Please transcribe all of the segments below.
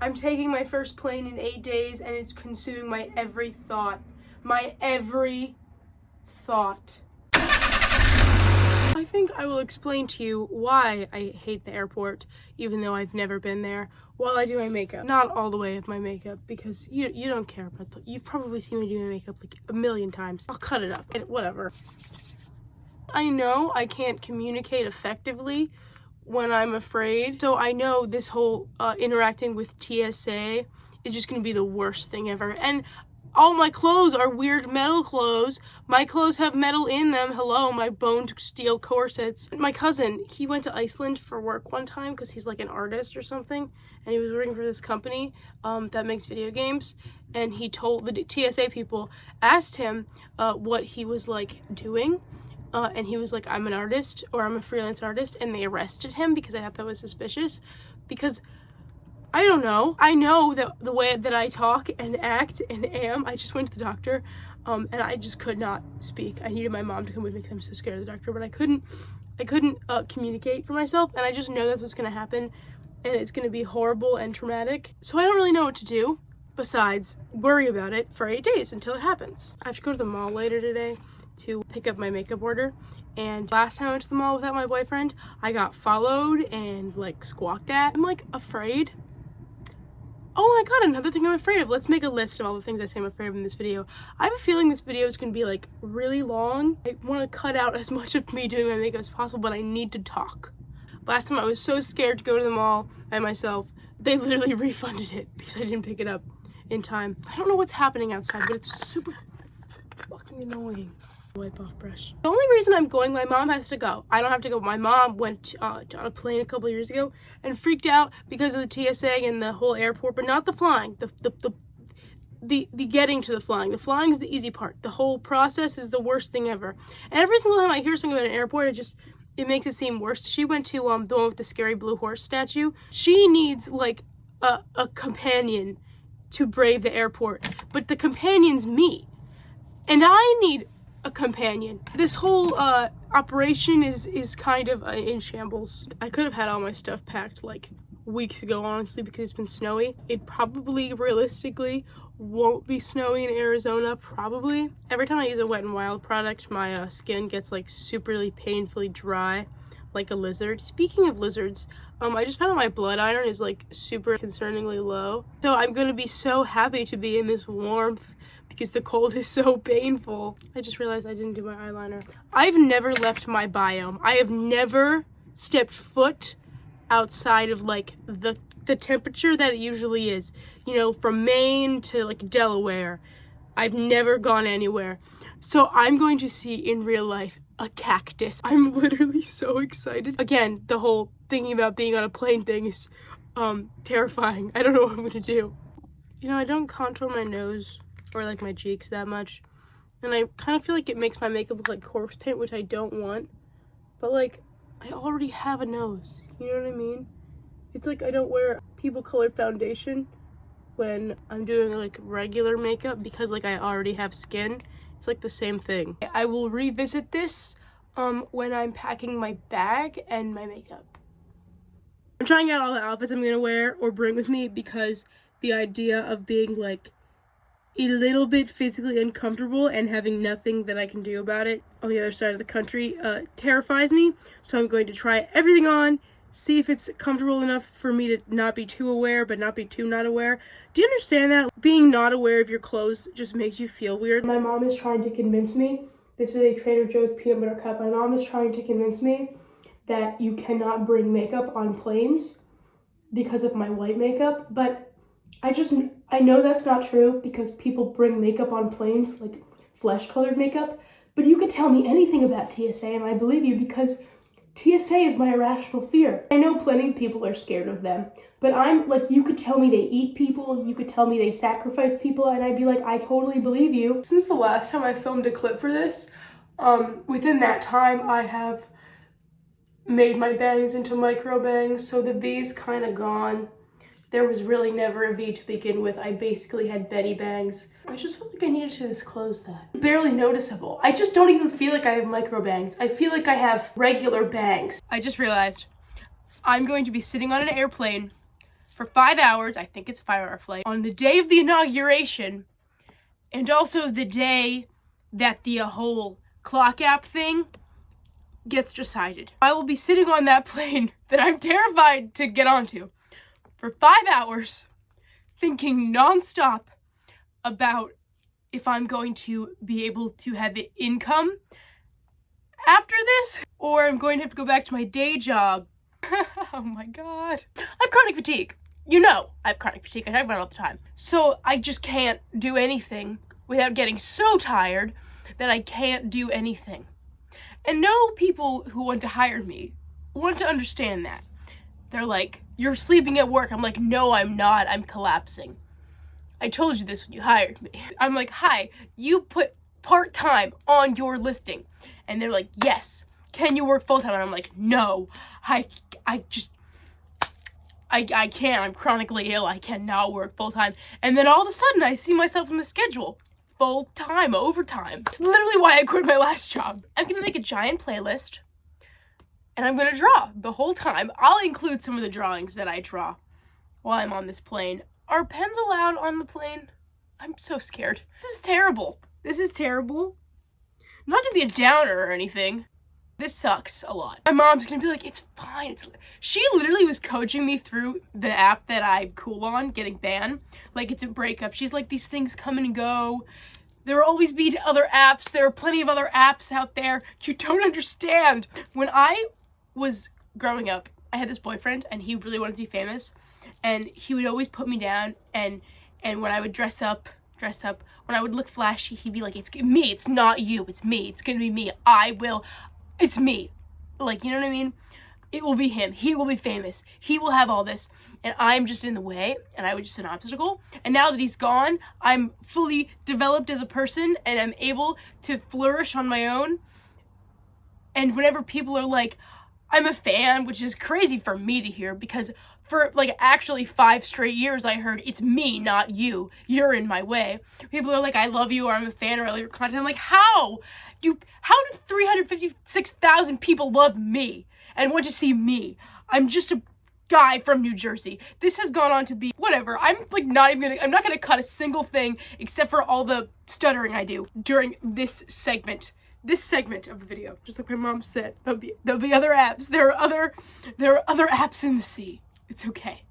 I'm taking my first plane in 8 days and it's consuming my every thought. My every thought. I think I will explain to you why I hate the airport, even though I've never been there, while I do my makeup. Not all the way of my makeup, because you don't care about that. You've probably seen me do my makeup like a million times. I'll cut it up, whatever. I know I can't communicate effectively when I'm afraid, so I know this whole interacting with TSA is just gonna be the worst thing ever. And all my clothes are weird metal clothes. My clothes have metal in them. Hello, my boned steel corsets. My cousin, he went to Iceland for work one time because he's like an artist or something, and he was working for this company that makes video games, and he told the TSA people, asked him what he was like doing, and he was like, I'm an artist, or I'm a freelance artist, and they arrested him because I thought that was suspicious, because I don't know. I know that the way that I talk and act and am, I just went to the doctor, and I just could not speak. I needed my mom to come with me because I'm so scared of the doctor, but I couldn't communicate for myself, and I just know that's what's gonna happen, and it's gonna be horrible and traumatic. So I don't really know what to do besides worry about it for 8 days until it happens. I have to go to the mall later today to pick up my makeup order, and last time I went to the mall without my boyfriend, I got followed and like squawked at. I'm like afraid. Oh my god, another thing I'm afraid of. Let's make a list of all the things I say I'm afraid of in this video. I have a feeling this video is gonna be like really long. I want to cut out as much of me doing my makeup as possible, but I need to talk. Last time I was so scared to go to the mall by myself, they literally refunded it because I didn't pick it up in time. I don't know what's happening outside, but it's super fucking annoying. Wipe off brush. The only reason I'm going, my mom has to go. I don't have to go. My mom went on a plane a couple years ago and freaked out because of the TSA and the whole airport, but not the flying. The getting to the flying. The flying is the easy part. The whole process is the worst thing ever. And every single time I hear something about an airport, it makes it seem worse. She went to the one with the scary blue horse statue. She needs like a companion to brave the airport, but the companion's me, and I need a companion. This whole operation is kind of in shambles. I could have had all my stuff packed like weeks ago, honestly, because it's been snowy. It probably realistically won't be snowy in Arizona, probably. Every time I use a Wet n Wild product, my skin gets like superly painfully dry like a lizard. Speaking of lizards, I just found out my blood iron is like super concerningly low, so I'm gonna be so happy to be in this warmth because the cold is so painful. I just realized I didn't do my eyeliner. I've never left my biome. I have never stepped foot outside of like the temperature that it usually is. You know, from Maine to like Delaware. I've never gone anywhere. So I'm going to see in real life a cactus. I'm literally so excited. Again, the whole thinking about being on a plane thing is terrifying. I don't know what I'm gonna do. You know, I don't contour my nose or like my cheeks that much, and I kind of feel like it makes my makeup look like corpse paint, which I don't want, but like I already have a nose, you know what I mean? It's like I don't wear people colored foundation when I'm doing like regular makeup because like I already have skin. It's like the same thing. I will revisit this when I'm packing my bag and my makeup. I'm trying out all the outfits I'm gonna wear or bring with me because the idea of being like a little bit physically uncomfortable and having nothing that I can do about it on the other side of the country terrifies me. So I'm going to try everything on, see if it's comfortable enough for me to not be too aware but not be too not aware. Do you understand that? Being not aware of your clothes just makes you feel weird. My mom is trying to convince me, this is a Trader Joe's peanut butter cup. My mom is trying to convince me that you cannot bring makeup on planes because of my white makeup, but I know that's not true because people bring makeup on planes, like flesh-colored makeup, but you could tell me anything about TSA and I believe you because TSA is my irrational fear. I know plenty of people are scared of them, but I'm like, you could tell me they eat people, you could tell me they sacrifice people, and I'd be like, I totally believe you. Since the last time I filmed a clip for this, within that time I have made my bangs into micro bangs, so the V's kind of gone. There was really never a V to begin with. I basically had Betty bangs. I just felt like I needed to disclose that. Barely noticeable. I just don't even feel like I have micro bangs. I feel like I have regular bangs. I just realized I'm going to be sitting on an airplane for 5 hours. I think it's a 5-hour flight. On the day of the inauguration, and also the day that the whole clock app thing gets decided. I will be sitting on that plane that I'm terrified to get onto for 5 hours, thinking nonstop about if I'm going to be able to have income after this, or I'm going to have to go back to my day job. Oh my god. I have chronic fatigue. You know I have chronic fatigue. I talk about it all the time. So I just can't do anything without getting so tired that I can't do anything. And no people who want to hire me want to understand that. They're like, you're sleeping at work. I'm like, no, I'm not. I'm collapsing. I told you this when you hired me. I'm like, hi, you put part-time on your listing. And they're like, yes. Can you work full-time? And I'm like, no, I can't. I'm chronically ill. I cannot work full-time. And then all of a sudden, I see myself in the schedule. Full-time, overtime. It's literally why I quit my last job. I'm gonna make a giant playlist, and I'm gonna draw the whole time. I'll include some of the drawings that I draw while I'm on this plane. Are pens allowed on the plane? I'm so scared. This is terrible. This is terrible. Not to be a downer or anything. This sucks a lot. My mom's gonna be like, it's fine. She literally was coaching me through the app that I'm cool on, getting banned. Like, it's a breakup. She's like, these things come and go. There will always be other apps. There are plenty of other apps out there. You don't understand. When I was growing up, I had this boyfriend, and he really wanted to be famous. And he would always put me down, and when I would dress up, when I would look flashy, he'd be like, it's me, it's not you, it's me, it's gonna be me, it's me. Like, you know what I mean? It will be him, he will be famous, he will have all this, and I'm just in the way, and I was just an obstacle. And now that he's gone, I'm fully developed as a person, and I'm able to flourish on my own. And whenever people are like, I'm a fan, which is crazy for me to hear, because for like actually 5 straight years I heard, it's me, not you. You're in my way. People are like, I love you, or I'm a fan, or I love your content. I'm like, how do 356,000 people love me and want to see me? I'm just a guy from New Jersey. This has gone on to be whatever. I'm like I'm not gonna cut a single thing except for all the stuttering I do during this segment of the video. Just like my mom said, there'll be other apps. There are other apps in the sea. It's okay.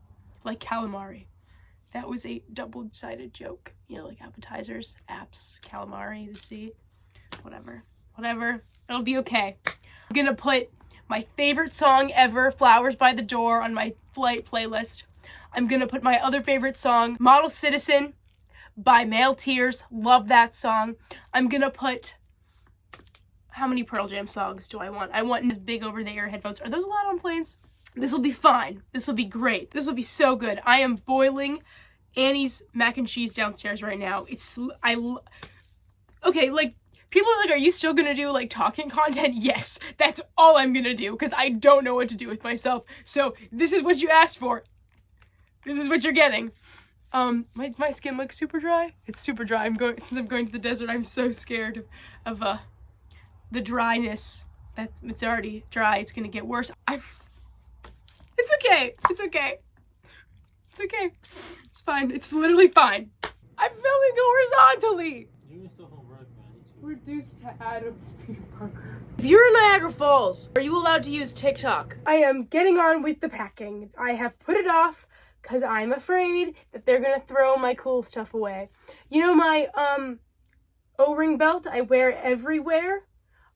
Like calamari. That was a double-sided joke. You know, like appetizers, apps, calamari, the sea. Whatever. It'll be okay. I'm gonna put my favorite song ever, Flowers by the Door, on my flight playlist. I'm gonna put my other favorite song, Model Citizen by Male Tears. Love that song. I'm gonna put... How many Pearl Jam songs do I want? I want big over-the-ear headphones. Are those allowed on planes? This will be fine. This will be great. This will be so good. I am boiling Annie's mac and cheese downstairs right now. Okay, like, people are like, are you still gonna do, like, talking content? Yes, that's all I'm gonna do, because I don't know what to do with myself. So, this is what you asked for. This is what you're getting. My skin looks super dry. It's super dry. Since I'm going to the desert, I'm so scared of the dryness. It's already dry. It's gonna get worse. It's okay. It's fine. It's literally fine. I'm filming horizontally. You can still film vertically. Reduced to Adam's Peter Parker. If you're in Niagara Falls, are you allowed to use TikTok? I am getting on with the packing. I have put it off because I'm afraid that they're gonna throw my cool stuff away. You know my O-ring belt I wear everywhere?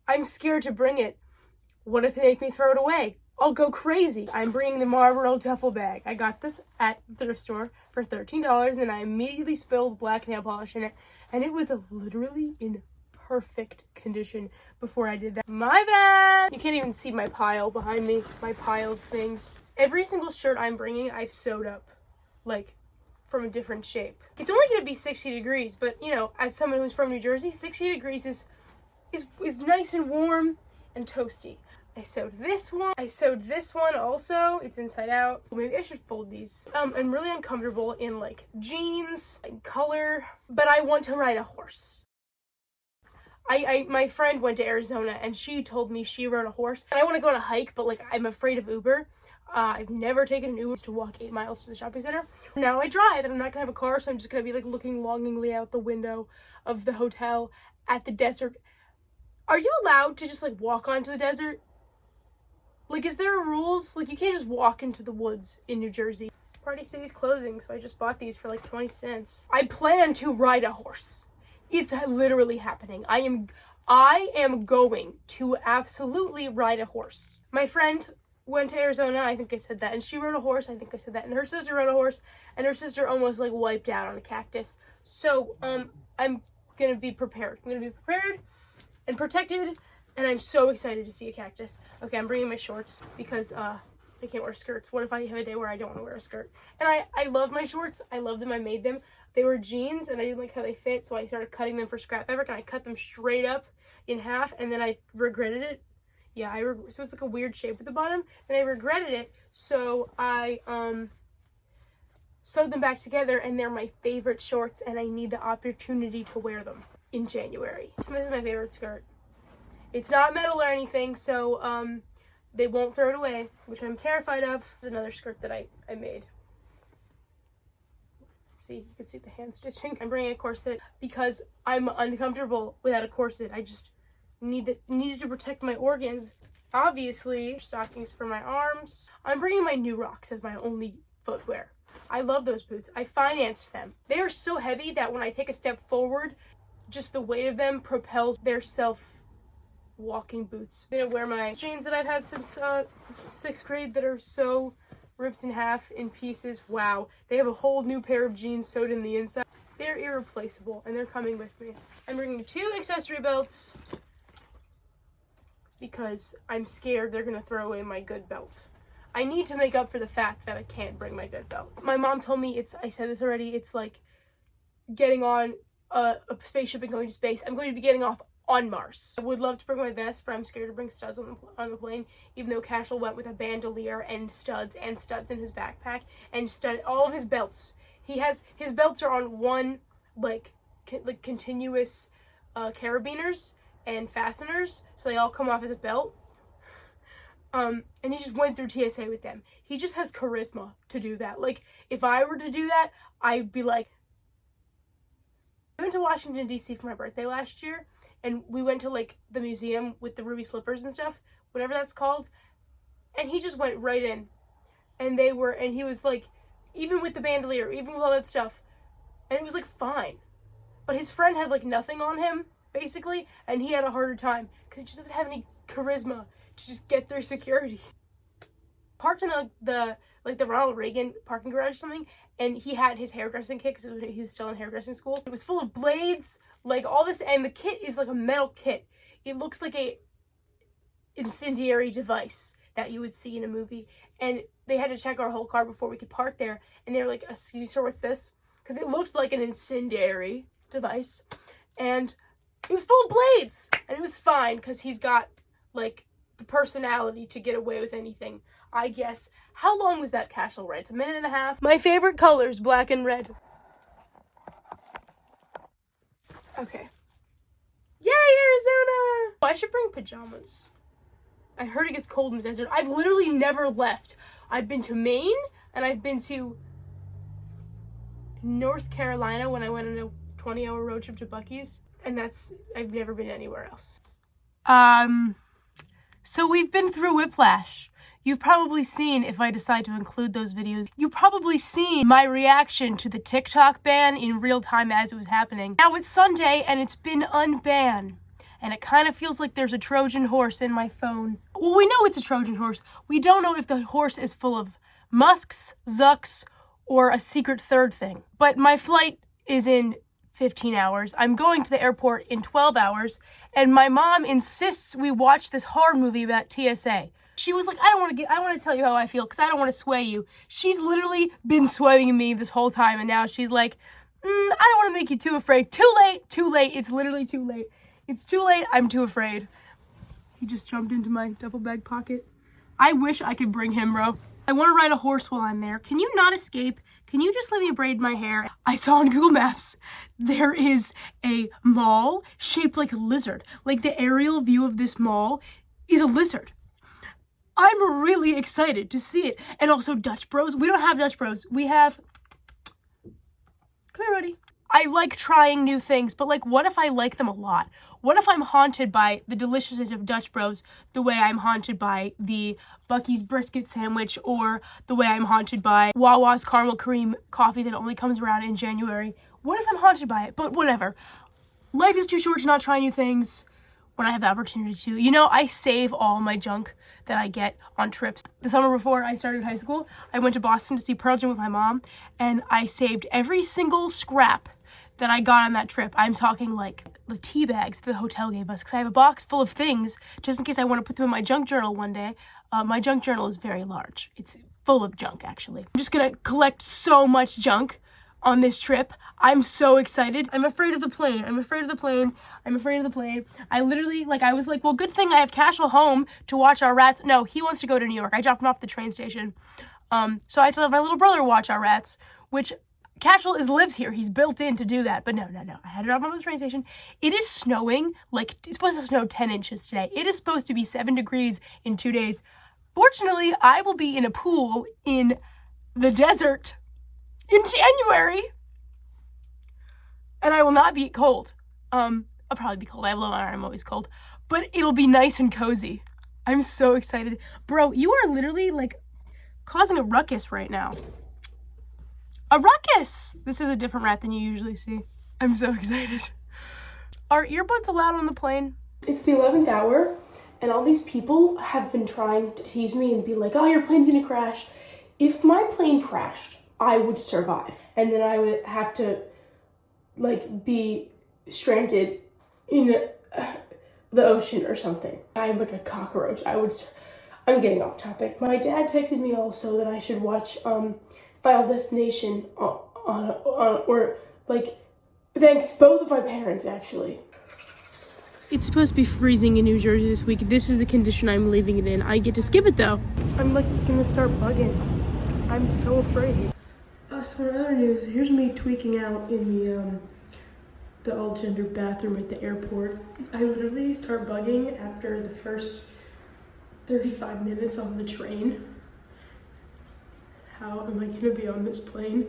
I'm scared to bring it. What if they make me throw it away? I'll go crazy. I'm bringing the Marlboro duffel bag. I got this at the thrift store for $13, and I immediately spilled black nail polish in it, and it was literally in perfect condition before I did that. My bad! You can't even see my pile behind me, my pile of things. Every single shirt I'm bringing, I've sewed up, like, from a different shape. It's only gonna be 60 degrees, but, you know, as someone who's from New Jersey, 60 degrees is nice and warm and toasty. I sewed this one also. It's inside out. Maybe I should fold these. I'm really uncomfortable in like jeans and color, but I want to ride a horse. My friend went to Arizona and she told me she rode a horse, and I want to go on a hike, but like I'm afraid of Uber. I've never taken an Uber to walk 8 miles to the shopping center. Now I drive, and I'm not gonna have a car, so I'm just gonna be like looking longingly out the window of the hotel at the desert. Are you allowed to just like walk onto the desert? Like, is there rules? Like, you can't just walk into the woods in New Jersey. Party City's closing, so I just bought these for like 20 cents. I plan to ride a horse. It's literally happening. I am going to absolutely ride a horse. My friend went to Arizona, I think I said that, and she rode a horse, I think I said that, and her sister rode a horse, and her sister almost like wiped out on a cactus. So, I'm gonna be prepared. I'm gonna be prepared and protected, and I'm so excited to see a cactus. Okay, I'm bringing my shorts because, I can't wear skirts. What if I have a day where I don't want to wear a skirt? And I love my shorts. I love them. I made them. They were jeans, and I didn't like how they fit, so I started cutting them for scrap fabric, and I cut them straight up in half, and then I regretted it. Yeah, so it's like a weird shape at the bottom, and I regretted it, so I sewed them back together, and they're my favorite shorts, and I need the opportunity to wear them in January. So this is my favorite skirt. It's not metal or anything, so they won't throw it away, which I'm terrified of. This is another skirt that I made. See, you can see the hand stitching. I'm bringing a corset because I'm uncomfortable without a corset. I just needed to protect my organs. Obviously, stockings for my arms. I'm bringing my new Rocks as my only footwear. I love those boots. I financed them. They are so heavy that when I take a step forward, just the weight of them propels their walking boots. I'm gonna wear my jeans that I've had since 6th grade that are so ripped in half in pieces. Wow, they have a whole new pair of jeans sewed in the inside. They're irreplaceable, and they're coming with me. I'm bringing 2 accessory belts because I'm scared they're gonna throw away my good belt. I need to make up for the fact that I can't bring my good belt. My mom told me I said this already, it's like getting on a spaceship and going to space. I'm going to be getting off on Mars. I would love to bring my vest, but I'm scared to bring studs on the plane, even though Cashel went with a bandolier and studs in his backpack and all of his belts. His belts are on one like continuous carabiners and fasteners, so they all come off as a belt. And he just went through TSA with them. He just has charisma to do that. Like, if I were to do that, I'd be like... I went to Washington, D.C. for my birthday last year, and we went to, like, the museum with the ruby slippers and stuff, whatever that's called, and he just went right in. And he was, like, even with the bandolier, even with all that stuff, and it was, like, fine. But his friend had, like, nothing on him, basically, and he had a harder time, because he just doesn't have any charisma to just get through security. Parked in the Ronald Reagan parking garage or something, and he had his hairdressing kit because he was still in hairdressing school. It was full of blades, like all this, and the kit is like a metal kit. It looks like a incendiary device that you would see in a movie, and they had to check our whole car before we could park there, and they were like, "Excuse me, sir, what's this?" Because it looked like an incendiary device, and it was full of blades, and it was fine because he's got like the personality to get away with anything, I guess. How long was that Cashel rent? 1.5 minutes? My favorite colors, black and red. Okay. Yay, Arizona! I should bring pajamas. I heard it gets cold in the desert. I've literally never left. I've been to Maine, and I've been to North Carolina when I went on a 20-hour road trip to Buc-ee's, and I've never been anywhere else. So we've been through Whiplash. You've probably seen, if I decide to include those videos, you've probably seen my reaction to the TikTok ban in real time as it was happening. Now it's Sunday and it's been unbanned. And it kind of feels like there's a Trojan horse in my phone. Well, we know it's a Trojan horse. We don't know if the horse is full of Musks, Zucks, or a secret third thing. But my flight is in 15 hours. I'm going to the airport in 12 hours. And my mom insists we watch this horror movie about TSA. She was like, I want to tell you how I feel because I don't want to sway you. She's literally been swaying me this whole time. And now she's like, I don't want to make you too afraid. Too late. It's literally too late. It's too late. I'm too afraid. He just jumped into my duffel bag pocket. I wish I could bring him, bro. I want to ride a horse while I'm there. Can you not escape? Can you just let me braid my hair? I saw on Google Maps, there is a mall shaped like a lizard. Like the aerial view of this mall is a lizard. I'm really excited to see it. And also Dutch Bros. We don't have Dutch Bros. We have... Come here, buddy. I like trying new things, but like, what if I like them a lot? What if I'm haunted by the deliciousness of Dutch Bros the way I'm haunted by the Buc-ee's brisket sandwich, or the way I'm haunted by Wawa's caramel cream coffee that only comes around in January? What if I'm haunted by it? But whatever. Life is too short to not try new things when I have the opportunity to. You know, I save all my junk that I get on trips. The summer before I started high school, I went to Boston to see Pearl Jam with my mom, and I saved every single scrap that I got on that trip. I'm talking like the tea bags the hotel gave us, because I have a box full of things just in case I want to put them in my junk journal one day. My junk journal is very large. It's full of junk, actually. I'm just gonna collect so much junk on this trip. I'm so excited. I'm afraid of the plane. I'm afraid of the plane. I'm afraid of the plane. I literally, I was like, well, good thing I have Cashel home to watch our rats. No, he wants to go to New York. I dropped him off at the train station. So I have to let my little brother watch our rats, which Cashel lives here. He's built in to do that. But no. I had to drop him off at the train station. It is snowing. It's supposed to snow 10 inches today. It is supposed to be 7 degrees in 2 days. Fortunately, I will be in a pool in the desert in January, and I will not be cold. I'll probably be cold. I have low iron. I'm always cold, but it'll be nice and cozy. I'm so excited. Bro, you are literally causing a ruckus right now. A ruckus! This is a different rat than you usually see. I'm so excited. Are earbuds allowed on the plane? It's the 11th hour, and all these people have been trying to tease me and be like, oh, your plane's gonna crash. If my plane crashed, I would survive. And then I would have to, be stranded in the ocean or something. I'm like a cockroach. I'm getting off topic. My dad texted me also that I should watch Final Destination thanks both of my parents, actually. It's supposed to be freezing in New Jersey this week. This is the condition I'm leaving it in. I get to skip it though. I'm gonna start bugging. I'm so afraid. So in other news, here's me tweaking out in the all-gender bathroom at the airport. I literally start bugging after the first 35 minutes on the train. How am I gonna be on this plane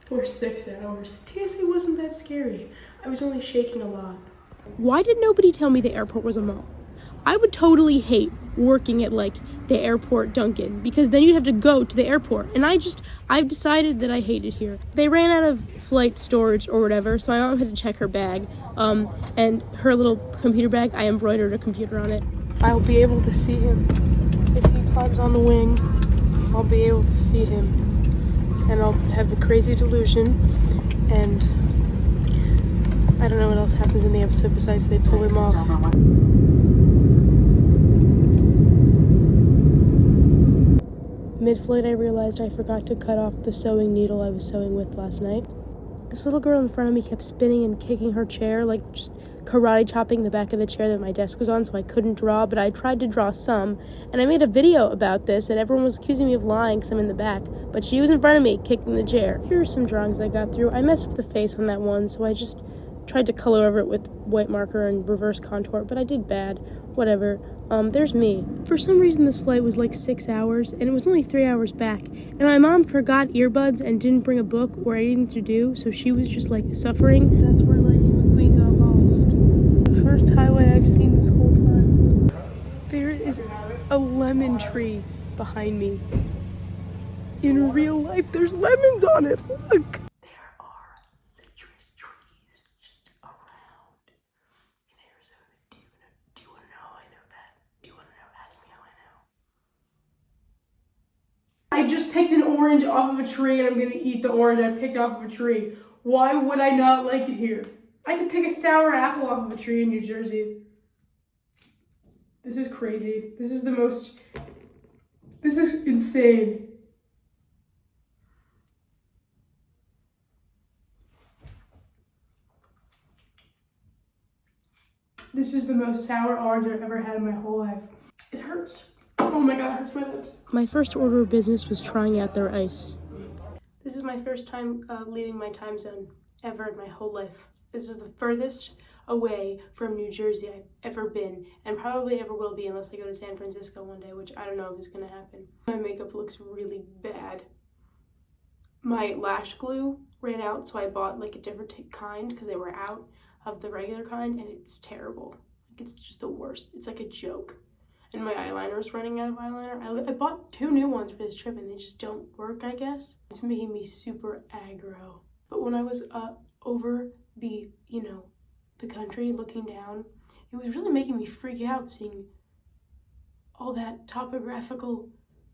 for 6 hours? TSA wasn't that scary. I was only shaking a lot. Why did nobody tell me the airport was a mall? I would totally hate working at the airport Dunkin', because then you'd have to go to the airport, and I've decided that I hate it here. They ran out of flight storage or whatever, so my mom had to check her bag, and her little computer bag, I embroidered a computer on it. I'll be able to see him. If he climbs on the wing, I'll be able to see him, and I'll have the crazy delusion, and I don't know what else happens in the episode besides they pull him off. Mid-flight, I realized I forgot to cut off the sewing needle I was sewing with last night. This little girl in front of me kept spinning and kicking her chair, just karate chopping the back of the chair that my desk was on, so I couldn't draw, but I tried to draw some, and I made a video about this, and everyone was accusing me of lying because I'm in the back, but she was in front of me kicking the chair. Here are some drawings I got through. I messed up the face on that one, so I just tried to color over it with white marker and reverse contour, but I did bad. Whatever. There's me. For some reason, this flight was 6 hours, and it was only 3 hours back. And my mom forgot earbuds and didn't bring a book or anything to do, so she was just suffering. That's where Lightning McQueen got lost. The first highway I've seen this whole time. There is a lemon tree behind me. In real life, there's lemons on it. Look. I just picked an orange off of a tree, and I'm gonna eat the orange I picked off of a tree. Why would I not like it here? I could pick a sour apple off of a tree in New Jersey. This is crazy. This is insane. This is the most sour orange I've ever had in my whole life. It hurts. Oh my god, it hurts my lips. My first order of business was trying out their ice. This is my first time leaving my time zone ever in my whole life. This is the furthest away from New Jersey I've ever been, and probably ever will be unless I go to San Francisco one day, which I don't know if is gonna happen. My makeup looks really bad. My lash glue ran out, so I bought like a different kind because they were out of the regular kind, and it's terrible. Like, it's just the worst. It's like a joke. And my eyeliner is running out of eyeliner. I bought 2 new ones for this trip, and they just don't work, I guess. It's making me super aggro. But when I was over the, the country looking down, it was really making me freak out seeing all that topographical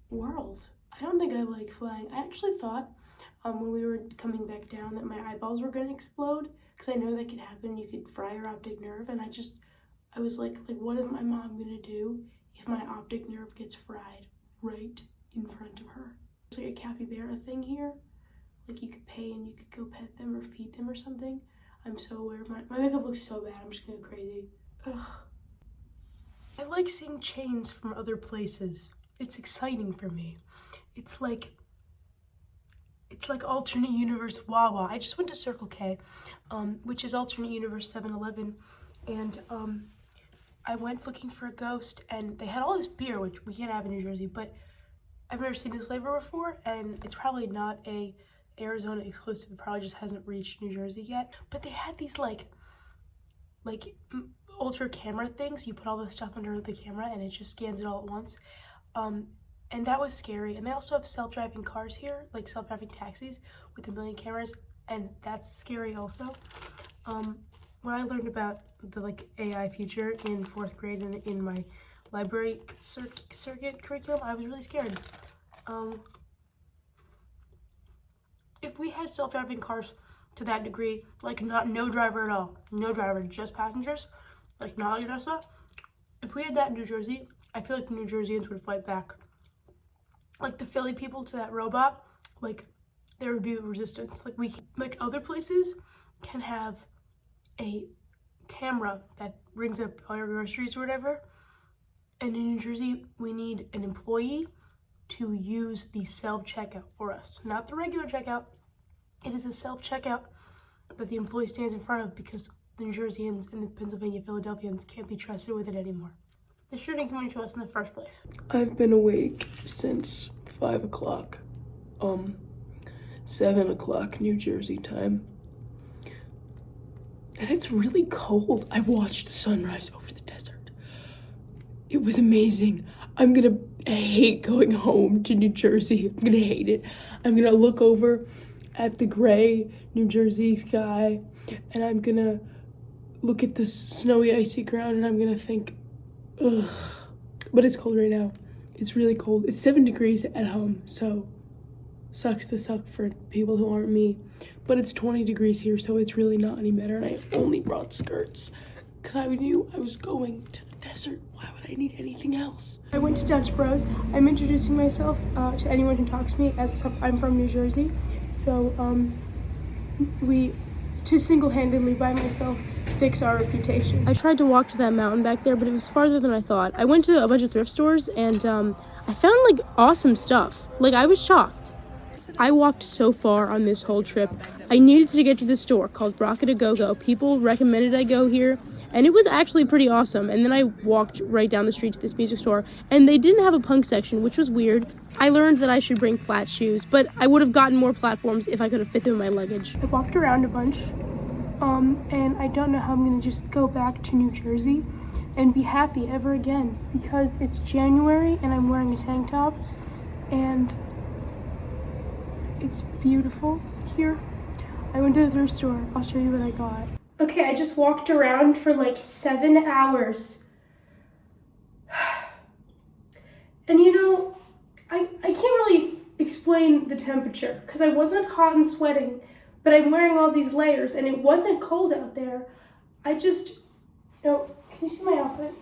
world. I don't think I like flying. I actually thought when we were coming back down that my eyeballs were going to explode, because I know that could happen. You could fry your optic nerve, and I was like, what is my mom going to do if my optic nerve gets fried right in front of her? There's like a capybara thing here. Like, you could pay and you could go pet them or feed them or something. I'm so aware of my makeup looks so bad. I'm just gonna go crazy. Ugh. I like seeing chains from other places. It's exciting for me. It's like alternate universe Wawa. I just went to Circle K, which is alternate universe 7-Eleven, and I went looking for a ghost, and they had all this beer, which we can't have in New Jersey, but I've never seen this flavor before, and it's probably not a Arizona exclusive. It probably just hasn't reached New Jersey yet. But they had these like ultra camera things. You put all the stuff under the camera, and it just scans it all at once. And that was scary. And they also have self-driving cars here, like self-driving taxis with 1 million cameras, and that's scary also. When I learned about the AI future in 4th grade and in my library circuit curriculum, I was really scared. If we had self-driving cars to that degree, like no driver at all, no driver, just passengers, like not like Tesla, if we had that in New Jersey, I feel like the New Jerseyans would fight back. Like the Philly people to that robot, like there would be resistance. Like other places can have a camera that brings up all your groceries or whatever, and in New Jersey we need an employee to use the self-checkout for us, not the regular checkout. It is a self-checkout that the employee stands in front of, because the New Jerseyans and the Pennsylvania Philadelphians can't be trusted with it anymore. They shouldn't come to us in the first place. I've been awake since 5 o'clock, 7 o'clock New Jersey time. And it's really cold. I watched the sunrise over the desert. It was amazing. I'm gonna hate going home to New Jersey. I'm gonna hate it. I'm gonna look over at the gray New Jersey sky, and I'm gonna look at the snowy, icy ground, and I'm gonna think, ugh. But it's cold right now. It's really cold. It's 7 degrees at home, so sucks to suck for people who aren't me. But it's 20 degrees here, so it's really not any better, and I only brought skirts because I knew I was going to the desert. Why would I need anything else? I went to Dutch Bros. I'm introducing myself to anyone who talks to me as I'm from New Jersey. So to single-handedly by myself fix our reputation. I tried to walk to that mountain back there, but it was farther than I thought. I went to a bunch of thrift stores, and I found awesome stuff. I was shocked. I walked so far on this whole trip. I needed to get to this store called Rocket A Go Go. People recommended I go here, and it was actually pretty awesome. And then I walked right down the street to this music store, and they didn't have a punk section, which was weird. I learned that I should bring flat shoes, but I would have gotten more platforms if I could have fit them in my luggage. I walked around a bunch, and I don't know how I'm gonna just go back to New Jersey and be happy ever again, because it's January and I'm wearing a tank top, and it's beautiful here. I went to the thrift store. I'll show you what I got. Okay, I just walked around for 7 hours. And I can't really explain the temperature because I wasn't hot and sweating, but I'm wearing all these layers and it wasn't cold out there. Can you see my outfit?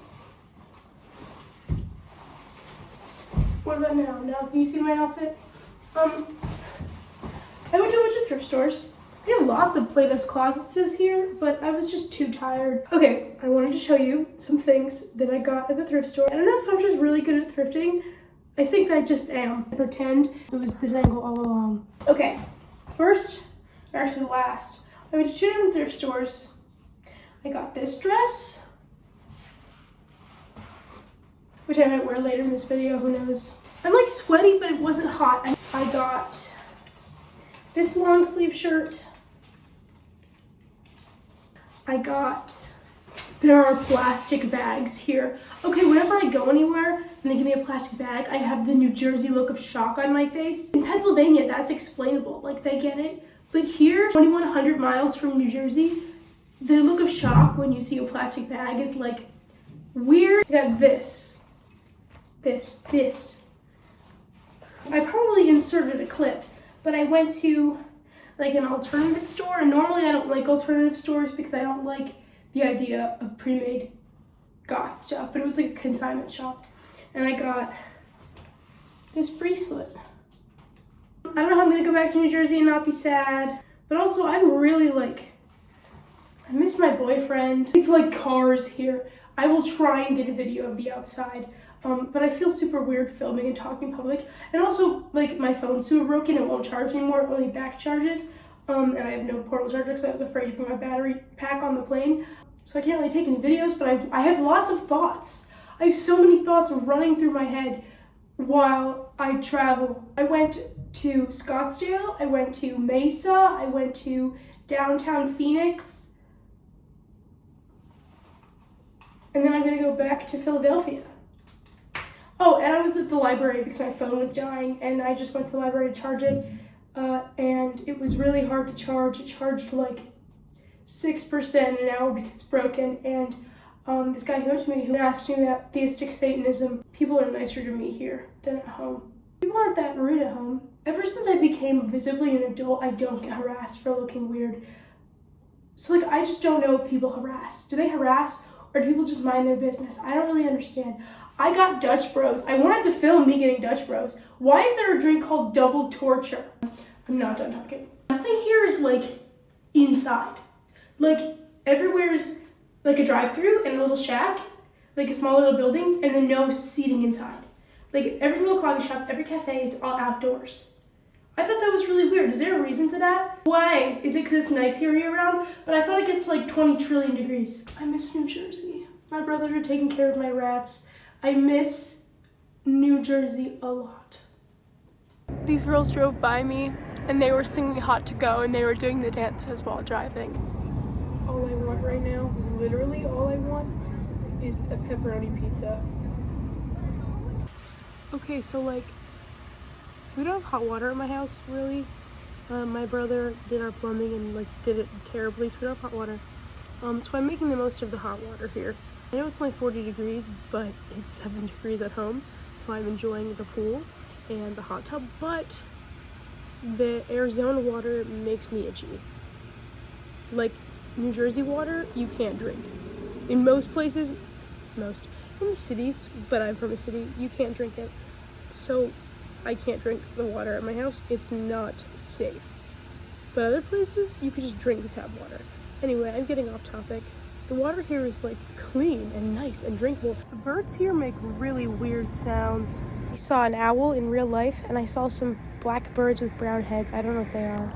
What about now? Now, can you see my outfit? I went to a bunch of thrift stores. They have lots of Play-Doh closets here, but I was just too tired. Okay, I wanted to show you some things that I got at the thrift store. I don't know if I'm just really good at thrifting. I think I just am. I pretend it was this angle all along. Okay, first, or actually last, I went to 2 different thrift stores. I got this dress, which I might wear later in this video, who knows. I'm like sweaty, but it wasn't hot. I got this long sleeve shirt. There are plastic bags here. Okay, whenever I go anywhere and they give me a plastic bag, I have the New Jersey look of shock on my face. In Pennsylvania, that's explainable, like they get it. But here, 2,100 miles from New Jersey, the look of shock when you see a plastic bag is like weird. I got this. I probably inserted a clip, but I went to like an alternative store, and normally I don't like alternative stores because I don't like the idea of pre-made goth stuff, but it was like a consignment shop, and I got this bracelet. I don't know how I'm gonna go back to New Jersey and not be sad, but also I'm really like, I miss my boyfriend. It's like cars here. I will try and get a video of the outside, but I feel super weird filming and talking in public, and also like my phone's super broken, it won't charge anymore, it only back charges. And I have no portable charger because I was afraid to put my battery pack on the plane. So I can't really take any videos, but I have lots of thoughts. I have so many thoughts running through my head while I travel. I went to Scottsdale, I went to Mesa, I went to downtown Phoenix, and then I'm gonna go back to Philadelphia. Oh, and I was at the library because my phone was dying, and I just went to the library to charge it. And it was really hard to charge. It charged like 6% an hour because it's broken. And this guy came up to me who asked me about theistic Satanism. People are nicer to me here than at home. People aren't that rude at home. Ever since I became visibly an adult, I don't get harassed for looking weird. So like, I just don't know if people harass. Do they harass, or do people just mind their business? I don't really understand. I got Dutch Bros. I wanted to film me getting Dutch Bros. Why is there a drink called Double Torture? I'm not done talking. Nothing here is like inside. Like everywhere is like a drive-through and a little shack, like a small little building, and then no seating inside. Like every single coffee shop, every cafe, it's all outdoors. I thought that was really weird. Is there a reason for that? Why? Is it because it's nice here year-round? But I thought it gets to like 20 trillion degrees. I miss New Jersey. My brothers are taking care of my rats. I miss New Jersey a lot. These girls drove by me and they were singing Hot to Go and they were doing the dances while driving. All I want right now, literally all I want, is a pepperoni pizza. Okay, so like, we don't have hot water in my house, really. My brother did our plumbing and like did it terribly, so we don't have hot water. So I'm making the most of the hot water here. I know it's only 40 degrees, but it's 7 degrees at home, so I'm enjoying the pool and the hot tub, but the Arizona water makes me itchy. Like, New Jersey water, you can't drink. In most places, in the cities, but I'm from a city, you can't drink it. So I can't drink the water at my house. It's not safe. But other places, you could just drink the tap water. Anyway, I'm getting off topic. The water here is like clean and nice and drinkable. The birds here make really weird sounds. I saw an owl in real life and I saw some black birds with brown heads. I don't know what they are.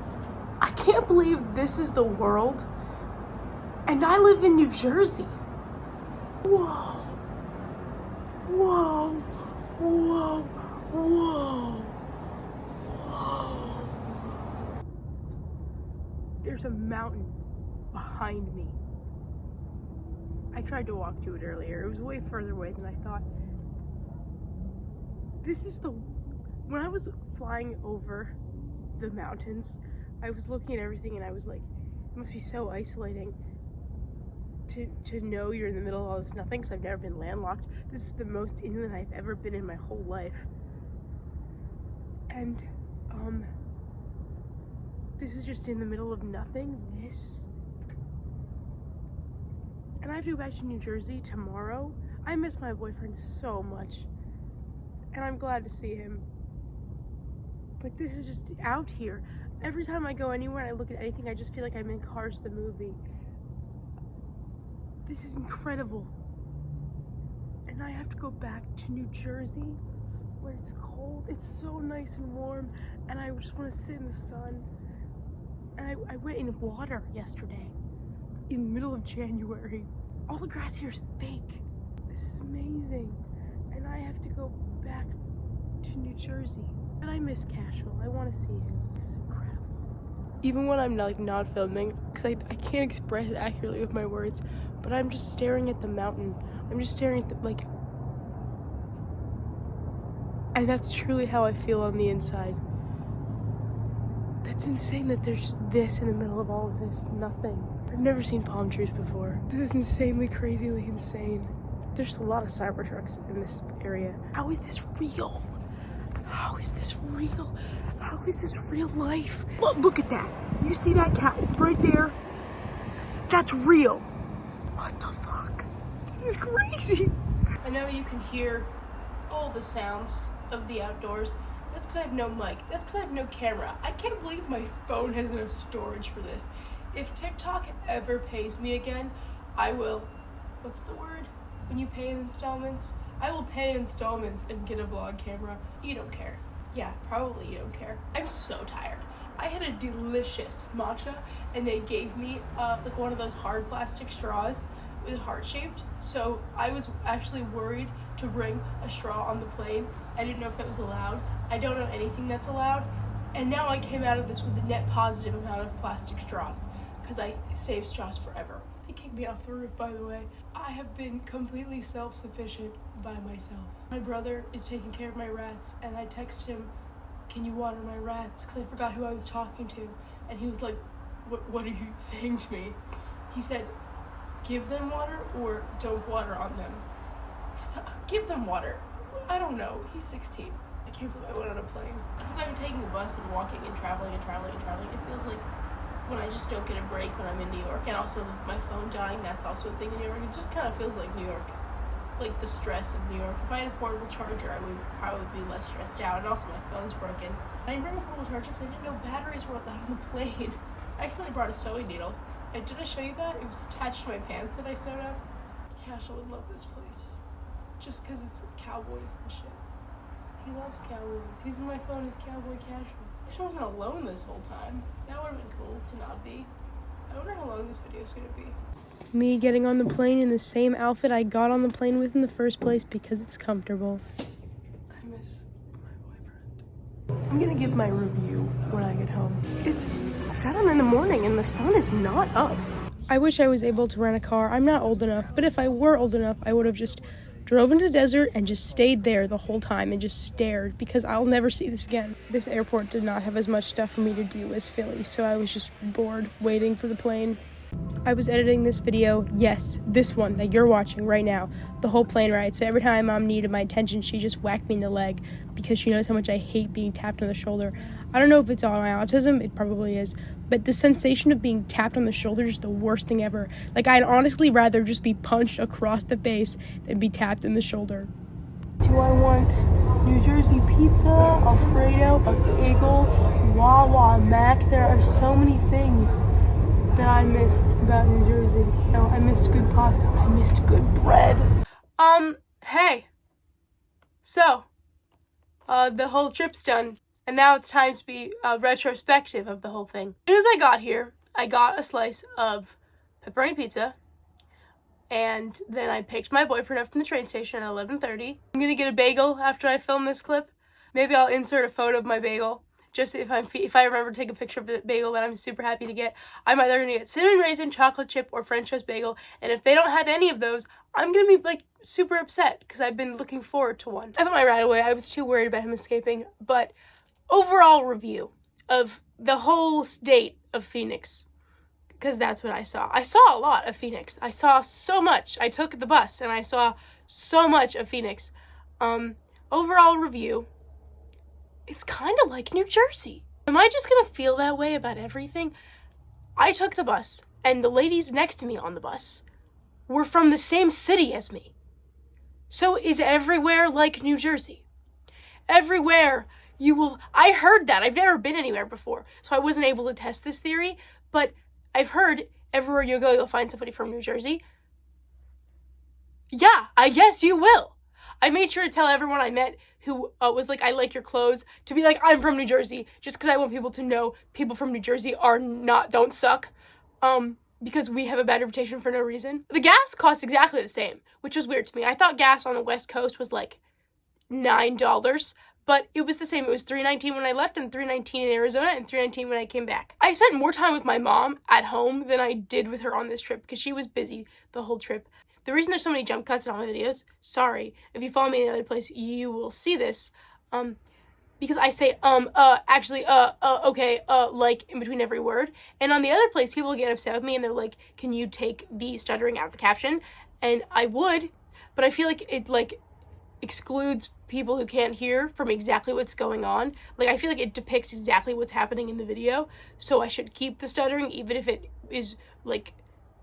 I can't believe this is the world and I live in New Jersey. Whoa. Whoa. Whoa. Whoa. Whoa. There's a mountain behind me. I tried to walk to it earlier. It was way further away than I thought. When I was flying over the mountains, I was looking at everything and I was like, it must be so isolating to know you're in the middle of all this nothing, because I've never been landlocked. This is the most inland I've ever been in my whole life. And, this is just in the middle of nothing. And I have to go back to New Jersey tomorrow. I miss my boyfriend so much. And I'm glad to see him. But this is just out here. Every time I go anywhere and I look at anything, I just feel like I'm in Cars the movie. This is incredible. And I have to go back to New Jersey where it's cold. It's so nice and warm. And I just want to sit in the sun. And I went in water yesterday. in the middle of January. All the grass here is fake. This is amazing. And I have to go back to New Jersey. And I miss Cashville. I want to see it. This is incredible. Even when I'm like not filming, because I can't express accurately with my words, but I'm just staring at the mountain. I'm just staring at the, like, and that's truly how I feel on the inside. That's insane that there's just this in the middle of all of this nothing. I've never seen palm trees before. This is insanely, crazily insane. There's a lot of Cybertrucks in this area. How is this real? How is this real? How is this real life? Look at that. You see that cat right there? That's real. What the fuck? This is crazy. I know you can hear all the sounds of the outdoors. That's because I have no mic. That's because I have no camera. I can't believe my phone has enough storage for this. If TikTok ever pays me again, I will, what's the word? When you pay in installments? I will pay in installments and get a vlog camera. You don't care. Yeah, probably you don't care. I'm so tired. I had a delicious matcha and they gave me like one of those hard plastic straws. It was heart-shaped, so I was actually worried to bring a straw on the plane. I didn't know if it was allowed. I don't know anything that's allowed. And now I came out of this with a net positive amount of plastic straws because I save straws forever. They kicked me off the roof, by the way. I have been completely self-sufficient by myself. My brother is taking care of my rats, and I texted him, "Can you water my rats?" Because I forgot who I was talking to. And he was like, what are you saying to me? He said, "Give them water or don't water on them." So, give them water. I don't know. He's 16. I can't believe I went on a plane. Since I've been taking the bus and walking and traveling, it feels like when I just don't get a break when I'm in New York, and also my phone dying, that's also a thing in New York. It just kind of feels like New York, like the stress of New York. If I had a portable charger, I would probably be less stressed out, and also my phone's broken. I didn't bring a portable charger because I didn't know batteries were allowed on the plane. I accidentally brought a sewing needle. Did I show you that? It was attached to my pants that I sewed up. Cash would love this place. Just because it's cowboys and shit. He loves cowboys. He's in my phone as Cowboy Casual. I wish I wasn't alone this whole time. That would have been cool to not be. I wonder how long this video is going to be. Me getting on the plane in the same outfit I got on the plane with in the first place because it's comfortable. I miss my boyfriend. I'm going to give my review when I get home. It's 7 in the morning and the sun is not up. I wish I was able to rent a car. I'm not old enough, but if I were old enough, I would have just drove into the desert and just stayed there the whole time and just stared because I'll never see this again. This airport did not have as much stuff for me to do as Philly, so I was just bored waiting for the plane. I was editing this video, yes, this one that you're watching right now, the whole plane ride. So every time Mom needed my attention, she just whacked me in the leg because she knows how much I hate being tapped on the shoulder. I don't know if it's all my autism, it probably is, but the sensation of being tapped on the shoulder is the worst thing ever. Like, I'd honestly rather just be punched across the face than be tapped in the shoulder. Do I want New Jersey pizza, Alfredo, a bagel, Wawa, Mac? There are so many things that I missed about New Jersey. No, I missed good pasta. I missed good bread. Hey. So, the whole trip's done. And now it's time to be retrospective of the whole thing. As soon as I got here, I got a slice of pepperoni pizza. And then I picked my boyfriend up from the train station at 11:30. I'm gonna get a bagel after I film this clip. Maybe I'll insert a photo of my bagel. Just if I remember to take a picture of the bagel that I'm super happy to get. I'm either going to get cinnamon raisin, chocolate chip, or French toast bagel. And if they don't have any of those, I'm going to be like super upset because I've been looking forward to one. I thought my ride away. I was too worried about him escaping. But overall review of the whole state of Phoenix, because that's what I saw. I saw a lot of Phoenix. I saw so much. I took the bus and I saw so much of Phoenix. Overall review. It's kind of like New Jersey. Am I just gonna feel that way about everything? I took the bus, and the ladies next to me on the bus were from the same city as me. So is everywhere like New Jersey? Everywhere you will... I heard that. I've never been anywhere before, so I wasn't able to test this theory, but I've heard everywhere you go, you'll find somebody from New Jersey. Yeah, I guess you will. I made sure to tell everyone I met who was like, I like your clothes, to be like, I'm from New Jersey, just because I want people to know people from New Jersey don't suck. because we have a bad reputation for no reason. The gas costs exactly the same, which was weird to me. I thought gas on the West Coast was like $9, but it was the same. It was $3.19 when I left and $3.19 in Arizona and $3.19 when I came back. I spent more time with my mom at home than I did with her on this trip because she was busy the whole trip. The reason there's so many jump cuts in all my videos, sorry, if you follow me in another place, you will see this, because I say, actually, okay, like, in between every word. And on the other place, people get upset with me and they're like, can you take the stuttering out of the caption? And I would, but I feel like it, like, excludes people who can't hear from exactly what's going on. Like, I feel like it depicts exactly what's happening in the video, so I should keep the stuttering, even if it is, like,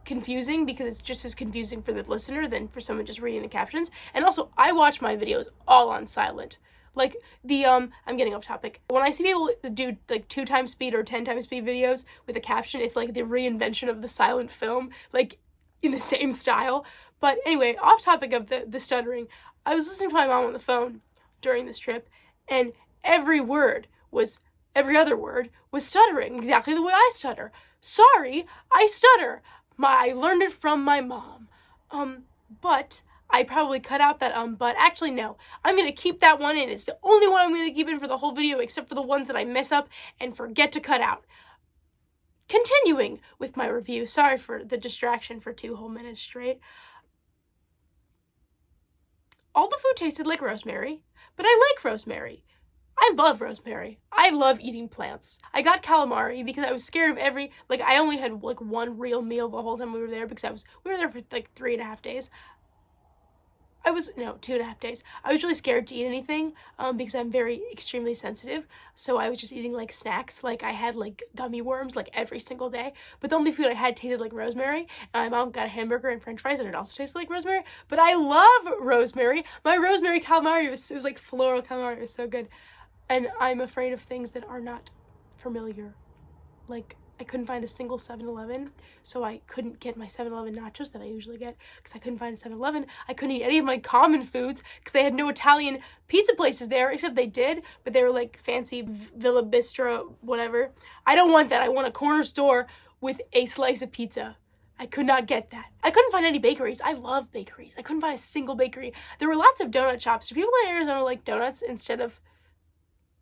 confusing, because it's just as confusing for the listener than for someone just reading the captions. And also, I watch my videos all on silent. Like, I'm getting off topic. When I see people do, like, 2 times speed or 10 times speed videos with a caption, it's like the reinvention of the silent film, like, in the same style. But anyway, off topic of the stuttering, I was listening to my mom on the phone during this trip, and every other word was stuttering, exactly the way I stutter. Sorry, I stutter. I learned it from my mom. But I probably cut out that but. Actually, no. I'm going to keep that one in. It's the only one I'm going to keep in for the whole video, except for the ones that I mess up and forget to cut out. Continuing with my review. Sorry for the distraction for 2 whole minutes straight. All the food tasted like rosemary, but I like rosemary. I love rosemary. I love eating plants. I got calamari because I was scared of I only had like 1 real meal the whole time we were there because we were there for like 3.5 days. 2.5 days. I was really scared to eat anything because I'm very extremely sensitive. So I was just eating like snacks. Like I had like gummy worms like every single day. But the only food I had tasted like rosemary. And my mom got a hamburger and french fries and it also tasted like rosemary. But I love rosemary. My rosemary calamari was like floral calamari. It was so good. And I'm afraid of things that are not familiar. Like, I couldn't find a single 7-Eleven, so I couldn't get my 7-Eleven nachos that I usually get because I couldn't find a 7-Eleven. I couldn't eat any of my common foods because they had no Italian pizza places there, except they did, but they were like fancy Villa Bistro, whatever. I don't want that. I want a corner store with a slice of pizza. I could not get that. I couldn't find any bakeries. I love bakeries. I couldn't find a single bakery. There were lots of donut shops. Do people in Arizona like donuts instead of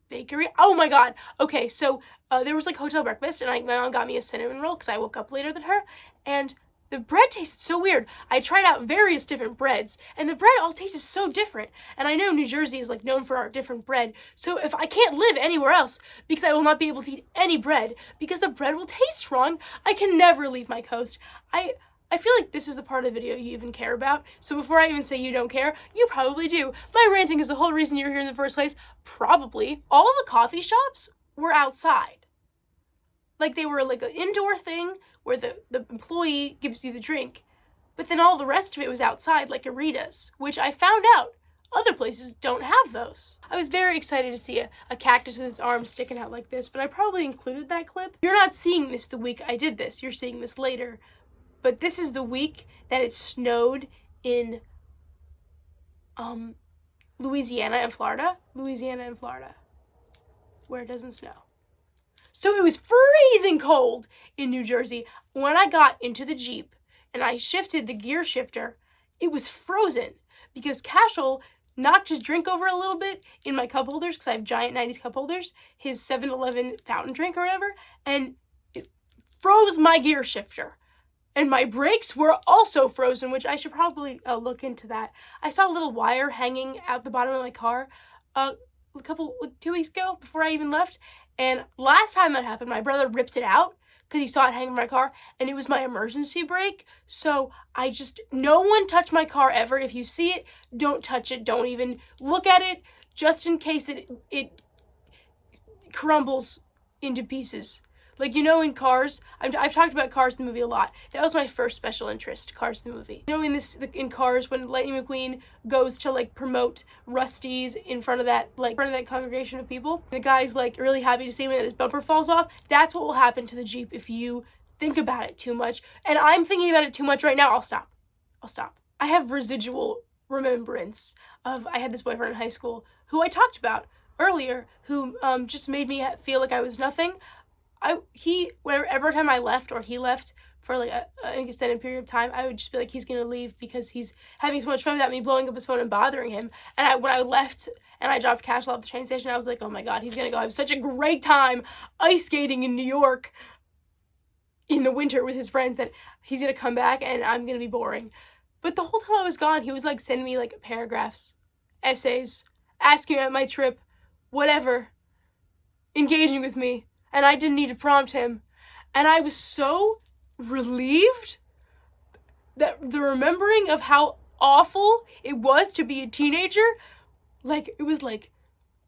bakery? Oh my god. Okay, so there was like hotel breakfast, and my mom got me a cinnamon roll because I woke up later than her, and the bread tasted so weird. I tried out various different breads, and the bread all tasted so different. And I know New Jersey is like known for our different bread, so if I can't live anywhere else because I will not be able to eat any bread because the bread will taste wrong, I can never leave my coast. I feel like this is the part of the video you even care about, so before I even say you don't care, you probably do. My ranting is the whole reason you're here in the first place. Probably. All the coffee shops were outside. Like, they were like an indoor thing where the employee gives you the drink, but then all the rest of it was outside, like Rita's, which I found out other places don't have those. I was very excited to see a cactus with its arms sticking out like this, but I probably included that clip. You're not seeing this the week I did this. You're seeing this later. But this is the week that it snowed in Louisiana and Florida, where it doesn't snow. So it was freezing cold in New Jersey. When I got into the Jeep and I shifted the gear shifter, it was frozen because Cashel knocked his drink over a little bit in my cup holders because I have giant 90s cup holders, his 7-Eleven fountain drink or whatever, and it froze my gear shifter. And my brakes were also frozen, which I should probably look into that. I saw a little wire hanging out the bottom of my car 2 weeks ago before I even left. And last time that happened, my brother ripped it out because he saw it hanging in my car, and it was my emergency brake. So no one touch my car ever. If you see it, don't touch it. Don't even look at it, just in case it crumbles into pieces. Like, you know, in Cars, I've talked about Cars the movie a lot. That was my first special interest, Cars the movie. You know, in Cars, when Lightning McQueen goes to, like, promote Rusty's in front of that congregation of people, the guy's, like, really happy to see him and his bumper falls off. That's what will happen to the Jeep if you think about it too much. And I'm thinking about it too much right now. I'll stop. I have residual remembrance of, I had this boyfriend in high school who I talked about earlier, who just made me feel like I was nothing. Every time I left or he left for like an extended period of time, I would just be like, he's gonna leave because he's having so much fun without me blowing up his phone and bothering him. And when I left and I dropped Cash off the train station, I was like, oh my god, he's gonna go have such a great time ice skating in New York in the winter with his friends that he's gonna come back and I'm gonna be boring. But the whole time I was gone, he was like sending me like paragraphs, essays, asking about my trip, whatever, engaging with me, and I didn't need to prompt him. And I was so relieved that the remembering of how awful it was to be a teenager, like, it was like,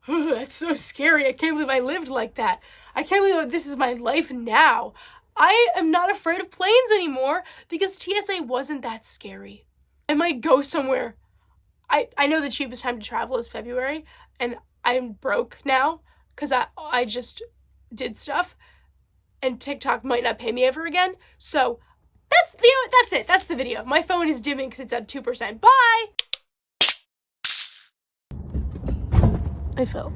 that's so scary. I can't believe I lived like that. I can't believe this is my life now. I am not afraid of planes anymore because TSA wasn't that scary. I might go somewhere. I know the cheapest time to travel is February, and I'm broke now because I just did stuff, and TikTok might not pay me ever again. So that's it. That's the video. My phone is dimming because it's at 2%. Bye! I fell.